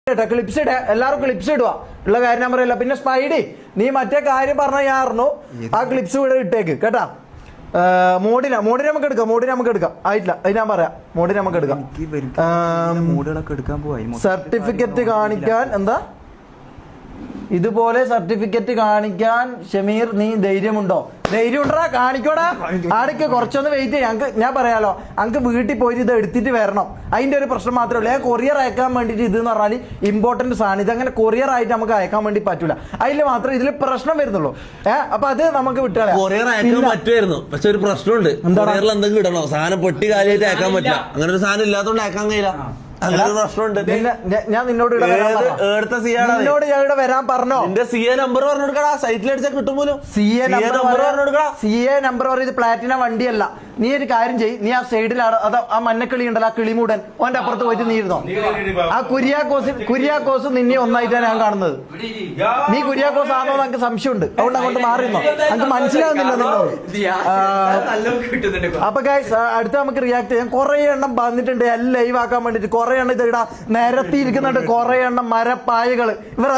Clips ഇട എല്ലാവരും clips ഇടുക ഉള്ള കാര്യം ഞാൻ പറയില്ല. പിന്നെ സ്പൈഡി നീ മറ്റേ കാര്യം പറഞ്ഞ ഞാൻ അറിഞ്ഞു ആ ക്ലിപ്സ് ഇവിടെ ഇട്ടേക്ക് കേട്ടാ. മോഡിനെ നമുക്ക് എടുക്കാം ആയിട്ടില്ല അത് ഞാൻ പറയാം. മോഡിനെ നമുക്ക് എടുക്കാം. സർട്ടിഫിക്കറ്റ് കാണിക്കാൻ എന്താ ഇതുപോലെ സർട്ടിഫിക്കറ്റ് കാണിക്കാൻ ഷമീർ നീ ധൈര്യമുണ്ടോ? ധൈര്യം ഉണ്ടോ? കാണിക്കോടാ. ആടയ്ക്ക് കുറച്ചൊന്ന് വെയിറ്റ് ചെയ്യാം. ഞാൻ പറയാലോ അങ്ക് വീട്ടിൽ പോയിട്ട് ഇത് എടുത്തിട്ട് വരണം. അതിന്റെ ഒരു പ്രശ്നം മാത്രമേ ഉള്ളൂ. കൊറിയർ അയക്കാൻ വേണ്ടിയിട്ട് ഇത് എന്ന് പറഞ്ഞാൽ ഇമ്പോർട്ടന്റ് സാധനം. ഇതങ്ങനെ കൊറിയർ ആയിട്ട് നമുക്ക് അയക്കാൻ വേണ്ടി പറ്റൂല. അതിൽ മാത്രമേ ഇതിൽ പ്രശ്നം വരുന്നുള്ളൂ. അപ്പൊ അത് നമുക്ക് വിട്ടുകളയാം. കൊറിയർ അയക്കാൻ പറ്റുമായിരുന്നു, പക്ഷെ ഒരു പ്രശ്നമുണ്ട്. കൊറിയറിൽ എന്തെങ്കിലും ഇടണോ? സാധനം പൊട്ടി കാലിയായിട്ട് അയക്കാൻ പറ്റില്ല. അങ്ങനെ ഒരു സാധനം ഇല്ലാത്തതുകൊണ്ട് അയക്കാൻ കഴിയില്ല. ഞാൻ നിന്നോട് ഞാൻ ഇവിടെ വരാൻ പറഞ്ഞോ? എന്റെ CA നമ്പർ പറഞ്ഞു കൊടുക്കടാ. സൈറ്റിൽ അടിച്ചാൽ കിട്ടും പോലും. CA നമ്പർ പറയുന്നത് പ്ലാറ്റിനം വണ്ടിയല്ല. നീ ഒരു കാര്യം ചെയ്യ്, നീ ആ സൈഡിലാണ് അത് ആ മഞ്ഞക്കിളി ഉണ്ടല്ലോ, ആ കിളിമൂടൻ ഓന്റെ അപ്പുറത്ത് പോയിട്ട് നീ ഇരുന്നോ. ആ കുര്യാക്കോസ് നിന്നെ ഒന്നായിട്ടാണ് ഞാൻ കാണുന്നത്. നീ കുര്യാക്കോസ് ആണോ എനിക്ക് സംശയമുണ്ട്. അതുകൊണ്ട് അങ്ങോട്ട് മാറിയിരുന്നോ? എനിക്ക് മനസ്സിലാവുന്നില്ല നിന്നോട്. അപ്പൊ ഗൈസ് അടുത്ത നമുക്ക് റിയാക്ട് ചെയ്യാം. കുറെ എണ്ണം വന്നിട്ടുണ്ട് എല്ലാം ലൈവ് ആക്കാൻ വേണ്ടിട്ട്. കുറെ എണ്ണം ഇത് ഇടാ നിരത്തിയിരിക്കുന്നുണ്ട്. കുറെ എണ്ണം മരപ്പായകള്. ഇവർ